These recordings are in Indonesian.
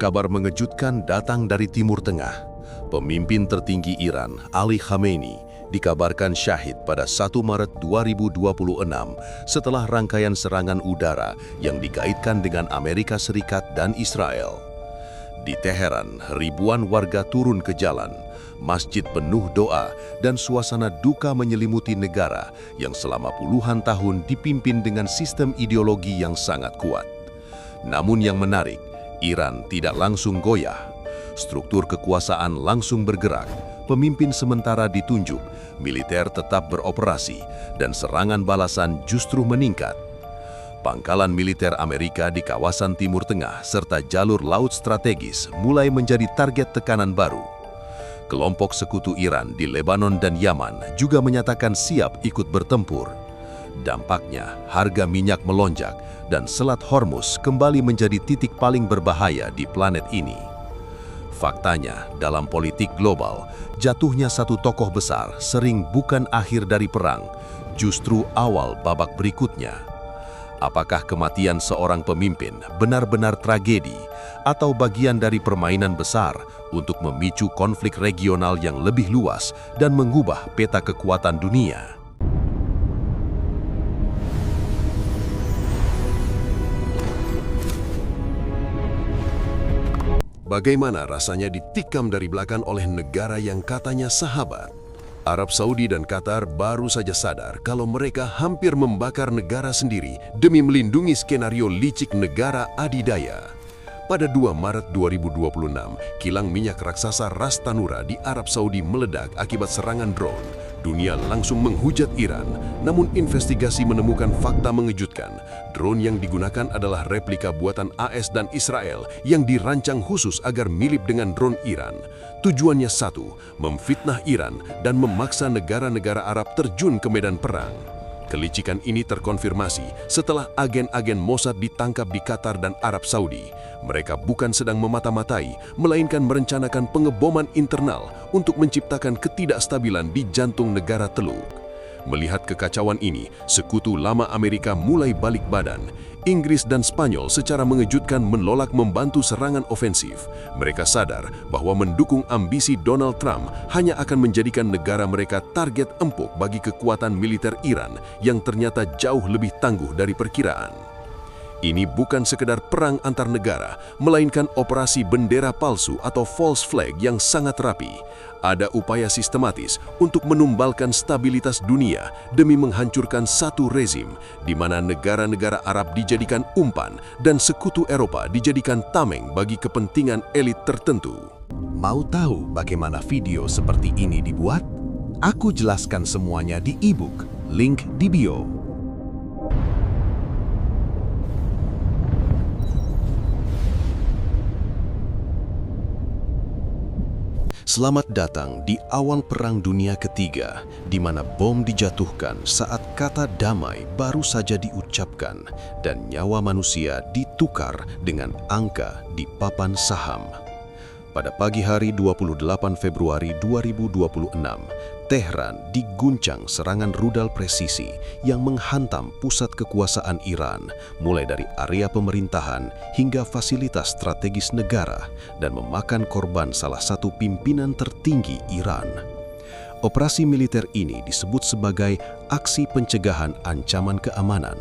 Kabar mengejutkan datang dari Timur Tengah. Pemimpin tertinggi Iran, Ali Khamenei, dikabarkan syahid pada 1 Maret 2026 setelah rangkaian serangan udara yang dikaitkan dengan Amerika Serikat dan Israel. Di Teheran, ribuan warga turun ke jalan. Masjid penuh doa dan suasana duka menyelimuti negara yang selama puluhan tahun dipimpin dengan sistem ideologi yang sangat kuat. Namun yang menarik, Iran tidak langsung goyah. Struktur kekuasaan langsung bergerak, pemimpin sementara ditunjuk, militer tetap beroperasi, dan serangan balasan justru meningkat. Pangkalan militer Amerika di kawasan Timur Tengah serta jalur laut strategis mulai menjadi target tekanan baru. Kelompok sekutu Iran di Lebanon dan Yaman juga menyatakan siap ikut bertempur. Dampaknya, harga minyak melonjak dan Selat Hormuz kembali menjadi titik paling berbahaya di planet ini. Faktanya, dalam politik global, jatuhnya satu tokoh besar sering bukan akhir dari perang, justru awal babak berikutnya. Apakah kematian seorang pemimpin benar-benar tragedi atau bagian dari permainan besar untuk memicu konflik regional yang lebih luas dan mengubah peta kekuatan dunia? Bagaimana rasanya ditikam dari belakang oleh negara yang katanya sahabat? Arab Saudi dan Qatar baru saja sadar kalau mereka hampir membakar negara sendiri demi melindungi skenario licik negara adidaya. Pada 2 Maret 2026, kilang minyak raksasa Ras Tanura di Arab Saudi meledak akibat serangan drone. Dunia langsung menghujat Iran, namun investigasi menemukan fakta mengejutkan. Drone yang digunakan adalah replika buatan AS dan Israel yang dirancang khusus agar mirip dengan drone Iran. Tujuannya satu, memfitnah Iran dan memaksa negara-negara Arab terjun ke medan perang. Kelicikan ini terkonfirmasi setelah agen-agen Mossad ditangkap di Qatar dan Arab Saudi. Mereka bukan sedang memata-matai, melainkan merencanakan pengeboman internal untuk menciptakan ketidakstabilan di jantung negara Teluk. Melihat kekacauan ini, sekutu lama Amerika mulai balik badan. Inggris dan Spanyol secara mengejutkan menolak membantu serangan ofensif. Mereka sadar bahwa mendukung ambisi Donald Trump hanya akan menjadikan negara mereka target empuk bagi kekuatan militer Iran yang ternyata jauh lebih tangguh dari perkiraan. Ini bukan sekedar perang antar negara, melainkan operasi bendera palsu atau false flag yang sangat rapi. Ada upaya sistematis untuk menumbalkan stabilitas dunia demi menghancurkan satu rezim di mana negara-negara Arab dijadikan umpan dan sekutu Eropa dijadikan tameng bagi kepentingan elit tertentu. Mau tahu bagaimana video seperti ini dibuat? Aku jelaskan semuanya di e-book, link di bio. Selamat datang di awal Perang Dunia Ketiga, di mana bom dijatuhkan saat kata damai baru saja diucapkan dan nyawa manusia ditukar dengan angka di papan saham. Pada pagi hari 28 Februari 2026, Tehran diguncang serangan rudal presisi yang menghantam pusat kekuasaan Iran, mulai dari area pemerintahan hingga fasilitas strategis negara dan memakan korban salah satu pimpinan tertinggi Iran. Operasi militer ini disebut sebagai aksi pencegahan ancaman keamanan.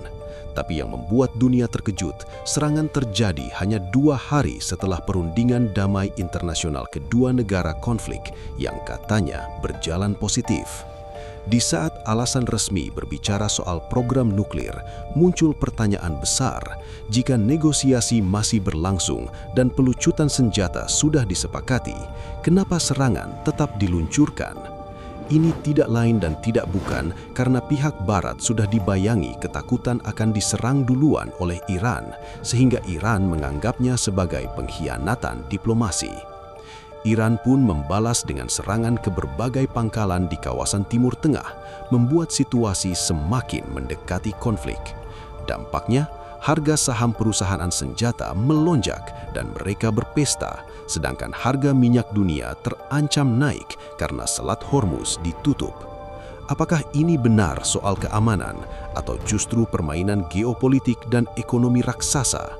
Tapi yang membuat dunia terkejut, serangan terjadi hanya 2 hari setelah perundingan damai internasional kedua negara konflik yang katanya berjalan positif. Di saat alasan resmi berbicara soal program nuklir, muncul pertanyaan besar, jika negosiasi masih berlangsung dan pelucutan senjata sudah disepakati, kenapa serangan tetap diluncurkan? Ini tidak lain dan tidak bukan karena pihak Barat sudah dibayangi ketakutan akan diserang duluan oleh Iran, sehingga Iran menganggapnya sebagai pengkhianatan diplomasi. Iran pun membalas dengan serangan ke berbagai pangkalan di kawasan Timur Tengah, membuat situasi semakin mendekati konflik. Dampaknya, harga saham perusahaan senjata melonjak dan mereka berpesta, sedangkan harga minyak dunia terancam naik karena Selat Hormuz ditutup. Apakah ini benar soal keamanan atau justru permainan geopolitik dan ekonomi raksasa?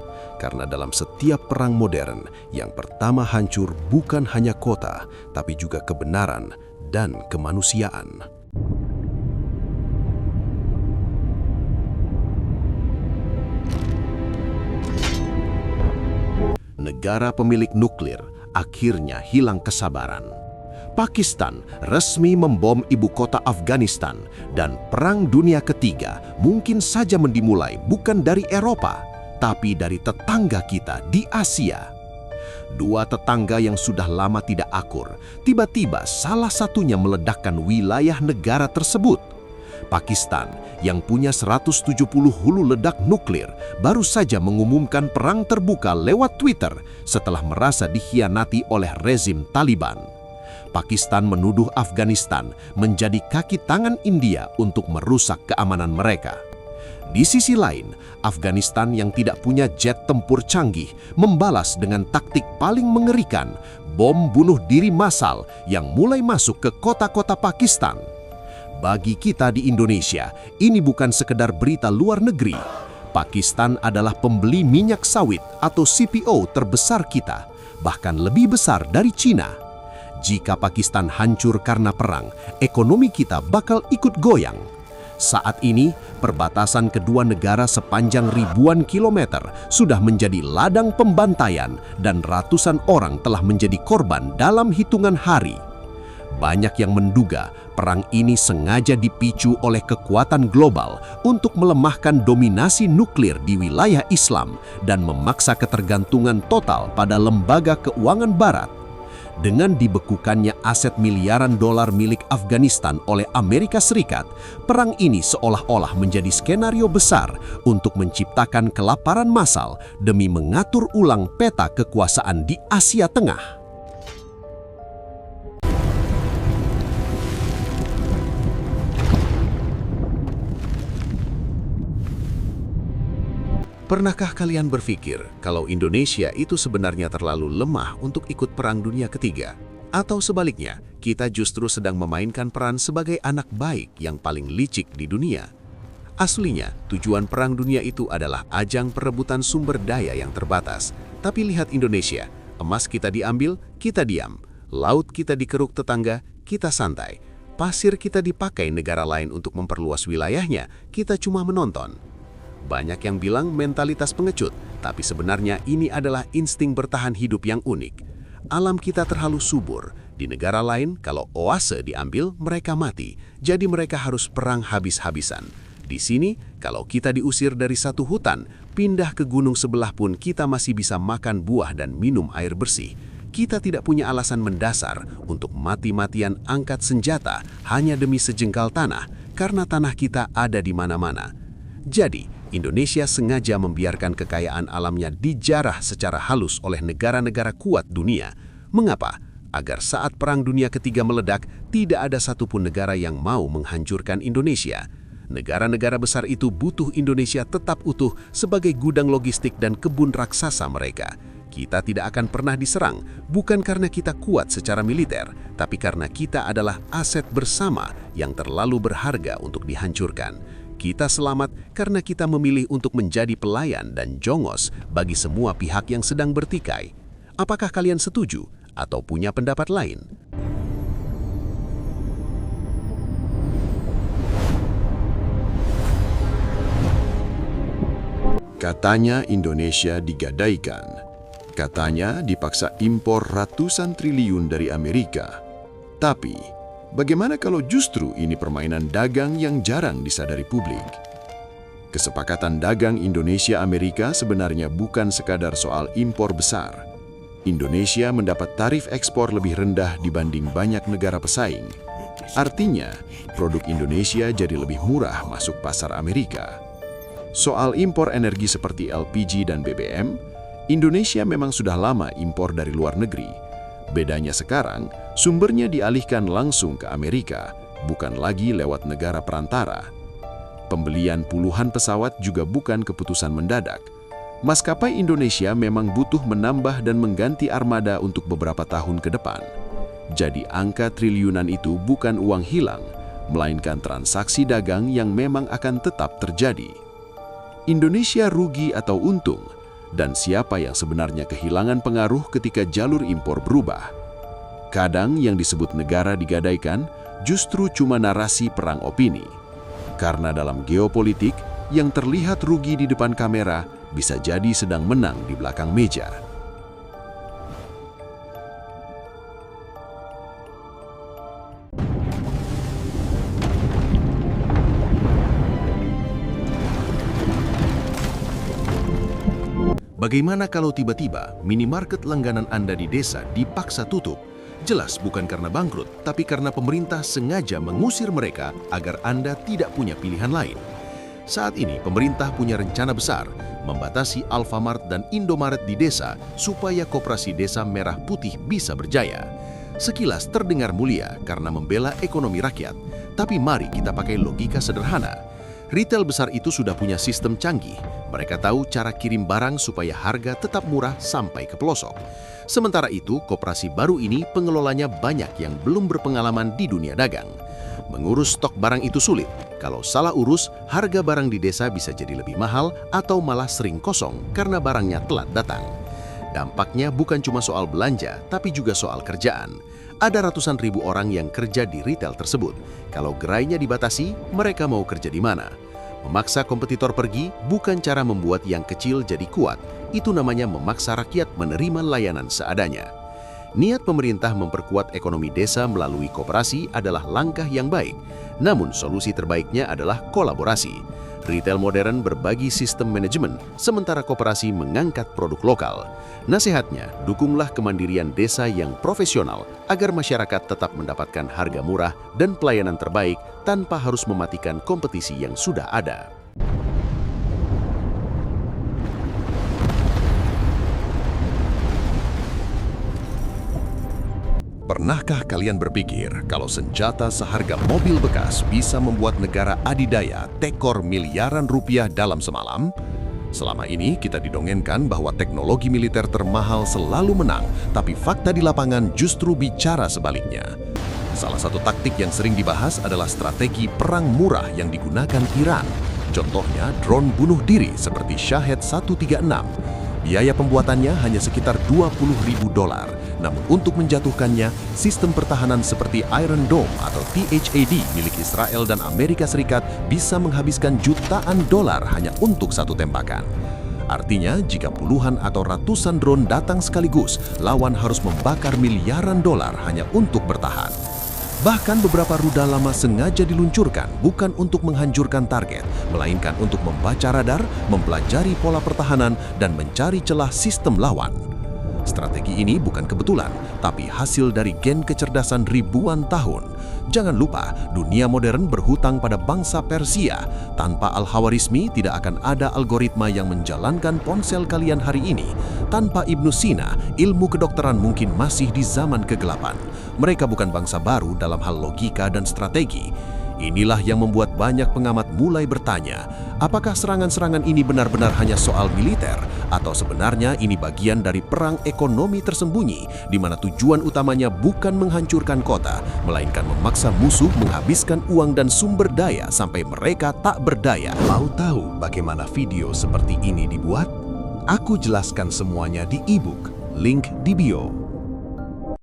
Karena dalam setiap perang modern, yang pertama hancur bukan hanya kota, tapi juga kebenaran dan kemanusiaan. Negara pemilik nuklir akhirnya hilang kesabaran. Pakistan resmi membom ibu kota Afghanistan dan Perang Dunia Ketiga mungkin saja dimulai bukan dari Eropa, tapi dari tetangga kita di Asia. Dua tetangga yang sudah lama tidak akur, tiba-tiba salah satunya meledakkan wilayah negara tersebut. Pakistan yang punya 170 hulu ledak nuklir baru saja mengumumkan perang terbuka lewat Twitter setelah merasa dikhianati oleh rezim Taliban. Pakistan menuduh Afghanistan menjadi kaki tangan India untuk merusak keamanan mereka. Di sisi lain, Afghanistan yang tidak punya jet tempur canggih membalas dengan taktik paling mengerikan, bom bunuh diri massal yang mulai masuk ke kota-kota Pakistan. Bagi kita di Indonesia, ini bukan sekedar berita luar negeri. Pakistan adalah pembeli minyak sawit atau CPO terbesar kita, bahkan lebih besar dari Cina. Jika Pakistan hancur karena perang, ekonomi kita bakal ikut goyang. Saat ini, perbatasan kedua negara sepanjang ribuan kilometer sudah menjadi ladang pembantaian dan ratusan orang telah menjadi korban dalam hitungan hari. Banyak yang menduga perang ini sengaja dipicu oleh kekuatan global untuk melemahkan dominasi nuklir di wilayah Islam dan memaksa ketergantungan total pada lembaga keuangan Barat. Dengan dibekukannya aset miliaran dolar milik Afghanistan oleh Amerika Serikat, perang ini seolah-olah menjadi skenario besar untuk menciptakan kelaparan massal demi mengatur ulang peta kekuasaan di Asia Tengah. Pernahkah kalian berpikir kalau Indonesia itu sebenarnya terlalu lemah untuk ikut Perang Dunia Ketiga? Atau sebaliknya, kita justru sedang memainkan peran sebagai anak baik yang paling licik di dunia? Aslinya, tujuan Perang Dunia itu adalah ajang perebutan sumber daya yang terbatas. Tapi lihat Indonesia, emas kita diambil, kita diam. Laut kita dikeruk tetangga, kita santai. Pasir kita dipakai negara lain untuk memperluas wilayahnya, kita cuma menonton. Banyak yang bilang mentalitas pengecut, tapi sebenarnya ini adalah insting bertahan hidup yang unik. Alam kita terlalu subur. Di negara lain, kalau oase diambil, mereka mati. Jadi mereka harus perang habis-habisan. Di sini, kalau kita diusir dari satu hutan, pindah ke gunung sebelah pun kita masih bisa makan buah dan minum air bersih. Kita tidak punya alasan mendasar untuk mati-matian angkat senjata hanya demi sejengkal tanah, karena tanah kita ada di mana-mana. Jadi, Indonesia sengaja membiarkan kekayaan alamnya dijarah secara halus oleh negara-negara kuat dunia. Mengapa? Agar saat Perang Dunia Ketiga meledak, tidak ada satupun negara yang mau menghancurkan Indonesia. Negara-negara besar itu butuh Indonesia tetap utuh sebagai gudang logistik dan kebun raksasa mereka. Kita tidak akan pernah diserang, bukan karena kita kuat secara militer, tapi karena kita adalah aset bersama yang terlalu berharga untuk dihancurkan. Kita selamat karena kita memilih untuk menjadi pelayan dan jongos bagi semua pihak yang sedang bertikai. Apakah kalian setuju atau punya pendapat lain? Katanya Indonesia digadaikan. Katanya dipaksa impor ratusan triliun dari Amerika. Tapi, bagaimana kalau justru ini permainan dagang yang jarang disadari publik? Kesepakatan dagang Indonesia-Amerika sebenarnya bukan sekadar soal impor besar. Indonesia mendapat tarif ekspor lebih rendah dibanding banyak negara pesaing. Artinya, produk Indonesia jadi lebih murah masuk pasar Amerika. Soal impor energi seperti LPG dan BBM, Indonesia memang sudah lama impor dari luar negeri. Bedanya sekarang, sumbernya dialihkan langsung ke Amerika, bukan lagi lewat negara perantara. Pembelian puluhan pesawat juga bukan keputusan mendadak. Maskapai Indonesia memang butuh menambah dan mengganti armada untuk beberapa tahun ke depan. Jadi angka triliunan itu bukan uang hilang, melainkan transaksi dagang yang memang akan tetap terjadi. Indonesia rugi atau untung, dan siapa yang sebenarnya kehilangan pengaruh ketika jalur impor berubah. Kadang yang disebut negara digadaikan justru cuma narasi perang opini. Karena dalam geopolitik, yang terlihat rugi di depan kamera bisa jadi sedang menang di belakang meja. Bagaimana kalau tiba-tiba minimarket langganan Anda di desa dipaksa tutup? Jelas bukan karena bangkrut, tapi karena pemerintah sengaja mengusir mereka agar Anda tidak punya pilihan lain. Saat ini pemerintah punya rencana besar membatasi Alfamart dan Indomaret di desa supaya koperasi desa merah putih bisa berjaya. Sekilas terdengar mulia karena membela ekonomi rakyat, tapi mari kita pakai logika sederhana. Retail besar itu sudah punya sistem canggih. Mereka tahu cara kirim barang supaya harga tetap murah sampai ke pelosok. Sementara itu, koperasi baru ini pengelolanya banyak yang belum berpengalaman di dunia dagang. Mengurus stok barang itu sulit. Kalau salah urus, harga barang di desa bisa jadi lebih mahal atau malah sering kosong karena barangnya telat datang. Dampaknya bukan cuma soal belanja, tapi juga soal kerjaan. Ada ratusan ribu orang yang kerja di retail tersebut. Kalau gerainya dibatasi, mereka mau kerja di mana? Memaksa kompetitor pergi bukan cara membuat yang kecil jadi kuat. Itu namanya memaksa rakyat menerima layanan seadanya. Niat pemerintah memperkuat ekonomi desa melalui koperasi adalah langkah yang baik. Namun solusi terbaiknya adalah kolaborasi. Retail modern berbagi sistem manajemen, sementara koperasi mengangkat produk lokal. Nasihatnya, dukunglah kemandirian desa yang profesional agar masyarakat tetap mendapatkan harga murah dan pelayanan terbaik tanpa harus mematikan kompetisi yang sudah ada. Pernahkah kalian berpikir kalau senjata seharga mobil bekas bisa membuat negara adidaya tekor miliaran rupiah dalam semalam? Selama ini kita didongengkan bahwa teknologi militer termahal selalu menang, tapi fakta di lapangan justru bicara sebaliknya. Salah satu taktik yang sering dibahas adalah strategi perang murah yang digunakan Iran. Contohnya drone bunuh diri seperti Shahed 136. Biaya pembuatannya hanya sekitar $20.000. Namun untuk menjatuhkannya, sistem pertahanan seperti Iron Dome atau THAD milik Israel dan Amerika Serikat bisa menghabiskan jutaan dolar hanya untuk satu tembakan. Artinya, jika puluhan atau ratusan drone datang sekaligus, lawan harus membakar miliaran dolar hanya untuk bertahan. Bahkan beberapa rudal lama sengaja diluncurkan bukan untuk menghancurkan target, melainkan untuk membaca radar, mempelajari pola pertahanan, dan mencari celah sistem lawan. Strategi ini bukan kebetulan, tapi hasil dari gen kecerdasan ribuan tahun. Jangan lupa, dunia modern berhutang pada bangsa Persia. Tanpa Al-Khawarizmi tidak akan ada algoritma yang menjalankan ponsel kalian hari ini. Tanpa Ibnu Sina, ilmu kedokteran mungkin masih di zaman kegelapan. Mereka bukan bangsa baru dalam hal logika dan strategi. Inilah yang membuat banyak pengamat mulai bertanya, apakah serangan-serangan ini benar-benar hanya soal militer, atau sebenarnya ini bagian dari perang ekonomi tersembunyi, di mana tujuan utamanya bukan menghancurkan kota, melainkan memaksa musuh menghabiskan uang dan sumber daya sampai mereka tak berdaya. Mau tahu bagaimana video seperti ini dibuat? Aku jelaskan semuanya di e-book, link di bio.